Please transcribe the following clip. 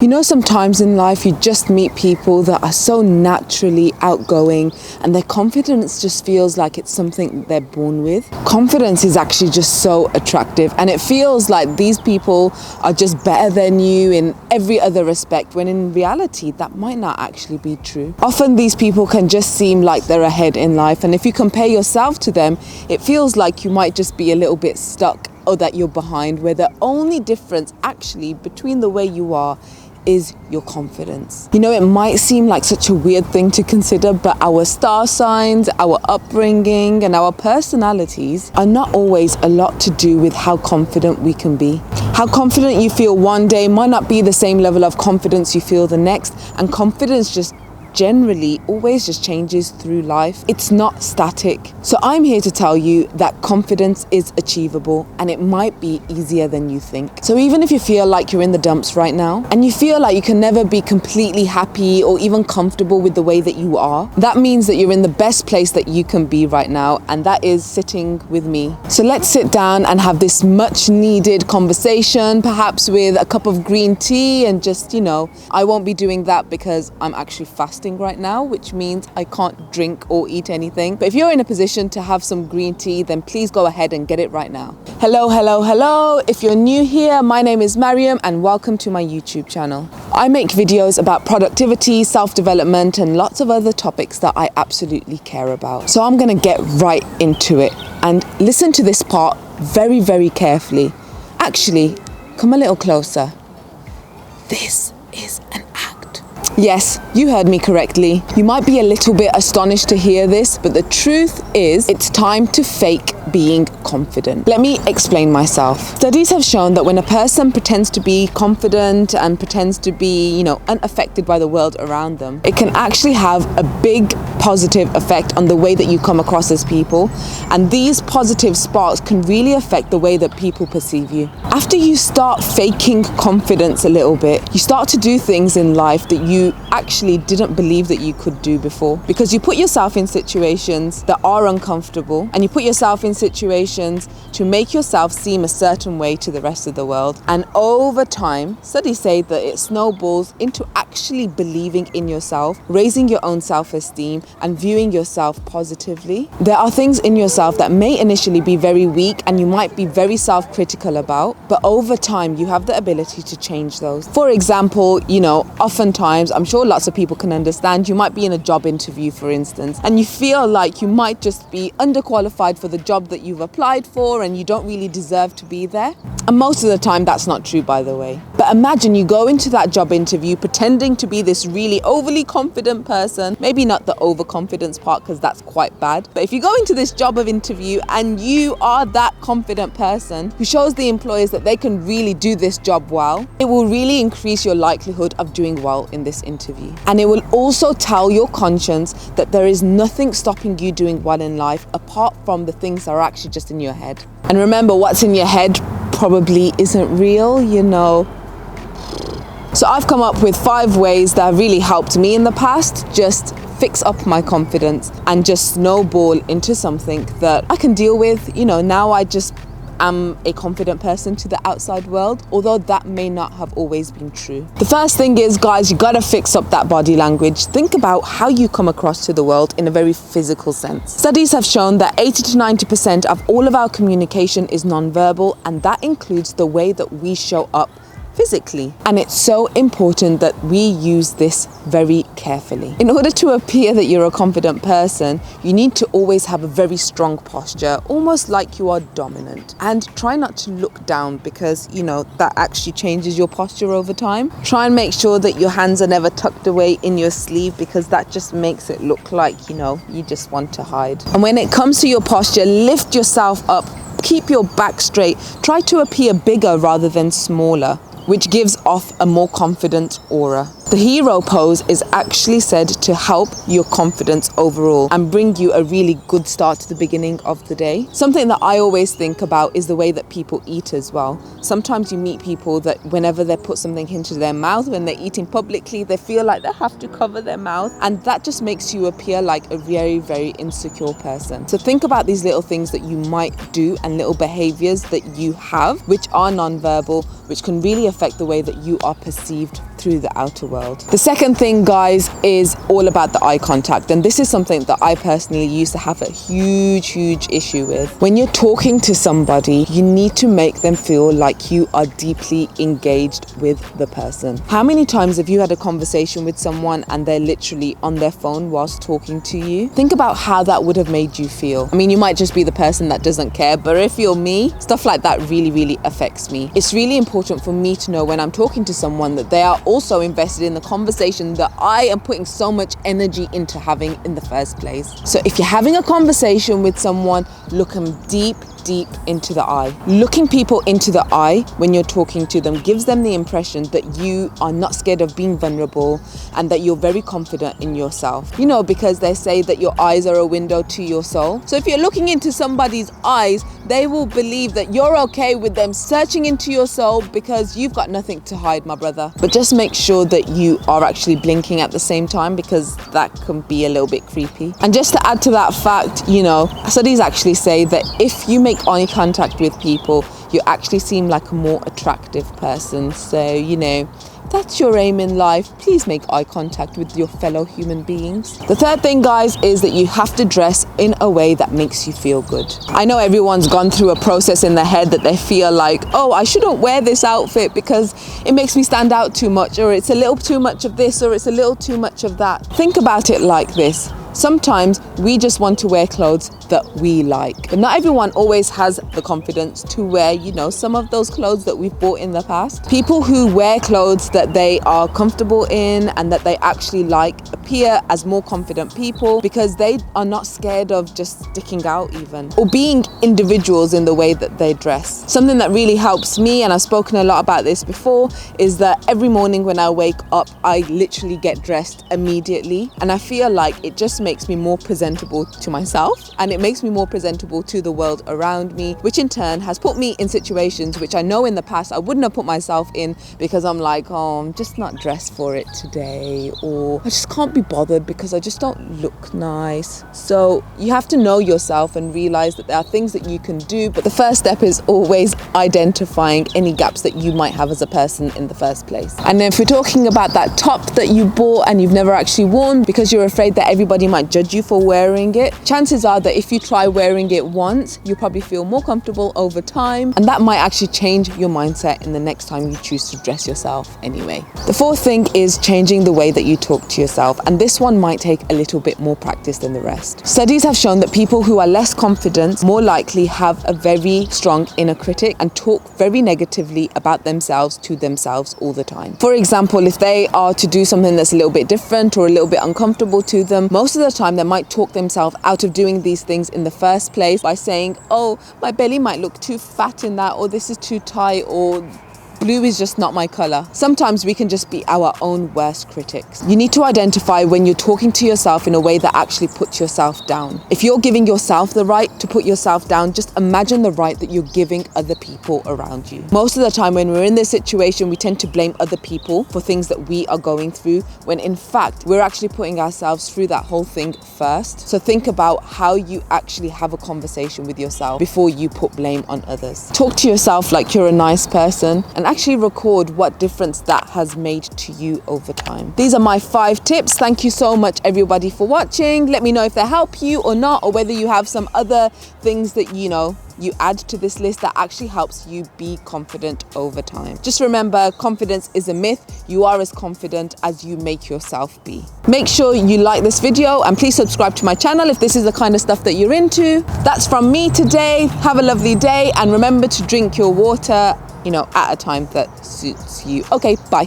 You know, sometimes in life you just meet people that are so naturally outgoing and their confidence just feels like it's something they're born with. Confidence is actually just so attractive and it feels like these people are just better than you in every other respect, when in reality that might not actually be true. Often these people can just seem like they're ahead in life, and if you compare yourself to them, it feels like you might just be a little bit stuck or that you're behind, where the only difference actually between the way you are is your confidence. You know, it might seem like such a weird thing to consider, but our star signs, our upbringing, and our personalities are not always a lot to do with how confident we can be. How confident you feel one day might not be the same level of confidence you feel the next, and confidence just generally always just changes through life. It's not static. So I'm here to tell you that confidence is achievable and it might be easier than you think. So even if you feel like you're in the dumps right now and you feel like you can never be completely happy or even comfortable with the way that you are, that means that you're in the best place that you can be right now, and that is sitting with me. So let's sit down and have this much needed conversation, perhaps with a cup of green tea, and just, you know, I won't be doing that because I'm actually fasting right now, which means I can't drink or eat anything. But if you're in a position to have some green tea, then please go ahead and get it right now. Hello. If you're new here, my name is Mariam and welcome to my YouTube channel. I make videos about productivity, self-development, and lots of other topics that I absolutely care about. So I'm gonna get right into it and listen to this part very, very carefully. Actually, come a little closer. This is an act. Yes, you heard me correctly. You might be a little bit astonished to hear this, but the truth is it's time to fake being confident. Let me explain myself. Studies have shown that when a person pretends to be confident and pretends to be, unaffected by the world around them, it can actually have a big positive effect on the way that you come across as people. And these positive sparks can really affect the way that people perceive you. After you start faking confidence a little bit, you start to do things in life that you actually didn't believe that you could do before, because you put yourself in situations that are uncomfortable, and you put yourself in situations to make yourself seem a certain way to the rest of the world. And over time, studies say that it snowballs into actually believing in yourself, raising your own self-esteem, and viewing yourself positively. There are things in yourself that may initially be very weak and you might be very self-critical about, but over time you have the ability to change those. For example, oftentimes, I'm sure lots of people can understand, you might be in a job interview, for instance, and you feel like you might just be underqualified for the job that you've applied for and you don't really deserve to be there. And most of the time that's not true, by the way. But imagine you go into that job interview pretending to be this really overly confident person, maybe not the overconfidence part because that's quite bad, but if you go into this job of interview and you are that confident person who shows the employers that they can really do this job well, it will really increase your likelihood of doing well in this interview. And it will also tell your conscience that there is nothing stopping you doing well in life apart from the things that are actually just in your head. And remember, what's in your head probably isn't real, So I've come up with 5 ways that have really helped me in the past just fix up my confidence and just snowball into something that I can deal with. Now I just am a confident person to the outside world, although that may not have always been true. The first thing is, guys, you gotta fix up that body language. Think about how you come across to the world in a very physical sense. Studies have shown that 80 to 90% of all of our communication is nonverbal, and that includes the way that we show up physically. And it's so important that we use this very carefully. In order to appear that you're a confident person, you need to always have a very strong posture, almost like you are dominant. And try not to look down because, that actually changes your posture over time. Try and make sure that your hands are never tucked away in your sleeve because that just makes it look like, you just want to hide. And when it comes to your posture, lift yourself up, keep your back straight, try to appear bigger rather than smaller, which gives off a more confident aura. The hero pose is actually said to help your confidence overall and bring you a really good start to the beginning of the day. Something that I always think about is the way that people eat as well. Sometimes you meet people that whenever they put something into their mouth, when they're eating publicly, they feel like they have to cover their mouth, and that just makes you appear like a very, very insecure person. So think about these little things that you might do and little behaviors that you have which are non-verbal, which can really affect the way that you are perceived through the outer world. The second thing, guys, is all about the eye contact. And this is something that I personally used to have a huge issue with. When you're talking to somebody, you need to make them feel like you are deeply engaged with the person. How many times have you had a conversation with someone and they're literally on their phone whilst talking to you? Think about how that would have made you feel. I mean, you might just be the person that doesn't care, but if you're me, stuff like that really affects me. It's really important for me to know when I'm talking to someone that they are also invested in the conversation that I am putting so much energy into having in the first place. So if you're having a conversation with someone, look them deep into the eye. Looking people into the eye when you're talking to them gives them the impression that you are not scared of being vulnerable and that you're very confident in yourself. You know, because they say that your eyes are a window to your soul. So if you're looking into somebody's eyes, they will believe that you're okay with them searching into your soul because you've got nothing to hide, my brother. But just make sure that you are actually blinking at the same time, because that can be a little bit creepy. And just to add to that fact, you know, studies actually say that if you make eye contact with people, you actually seem like a more attractive person. So, you know, that's your aim in life. Please make eye contact with your fellow human beings. The third thing, guys, is that you have to dress in a way that makes you feel good. I know everyone's gone through a process in their head that they feel like, oh, I shouldn't wear this outfit because it makes me stand out too much, or it's a little too much of this, or it's a little too much of that. Think about it like this. Sometimes we just want to wear clothes that we like, but not everyone always has the confidence to wear, you know, some of those clothes that we've bought in the past. People who wear clothes that they are comfortable in and that they actually like appear as more confident people because they are not scared of just sticking out even, or being individuals in the way that they dress. Something that really helps me, and I've spoken a lot about this before, is that every morning when I wake up, I literally get dressed immediately, and I feel like it just makes me more presentable to myself, and it makes me more presentable to the world around me, which in turn has put me in situations which I know in the past I wouldn't have put myself in, because I'm like, oh, I'm just not dressed for it today, or I just can't be bothered because I just don't look nice. So you have to know yourself and realize that there are things that you can do, but the first step is always identifying any gaps that you might have as a person in the first place. And then if we're talking about that top that you bought and you've never actually worn because you're afraid that everybody might judge you for wearing it, chances are that if you try wearing it once, you'll probably feel more comfortable over time, and that might actually change your mindset in the next time you choose to dress yourself anyway. The fourth thing is changing the way that you talk to yourself, and this one might take a little bit more practice than the rest. Studies have shown that people who are less confident more likely have a very strong inner critic and talk very negatively about themselves to themselves all the time. For example, if they are to do something that's a little bit different or a little bit uncomfortable to them, most of the time they might talk themselves out of doing these things in the first place by saying, oh, my belly might look too fat in that, or this is too tight, or blue is just not my color. Sometimes we can just be our own worst critics. You need to identify when you're talking to yourself in a way that actually puts yourself down. If you're giving yourself the right to put yourself down, just imagine the right that you're giving other people around you. Most of the time when we're in this situation, we tend to blame other people for things that we are going through, when in fact, we're actually putting ourselves through that whole thing first. So think about how you actually have a conversation with yourself before you put blame on others. Talk to yourself like you're a nice person, and actually record what difference that has made to you over time. These are my 5 tips. Thank you so much, everybody, for watching. Let me know if they help you or not, or whether you have some other things that you add to this list that actually helps you be confident over time. Just remember, confidence is a myth. You are as confident as you make yourself be. Make sure you like this video and please subscribe to my channel if this is the kind of stuff that you're into. That's from me today. Have a lovely day, and remember to drink your water, at a time that suits you. Okay, bye.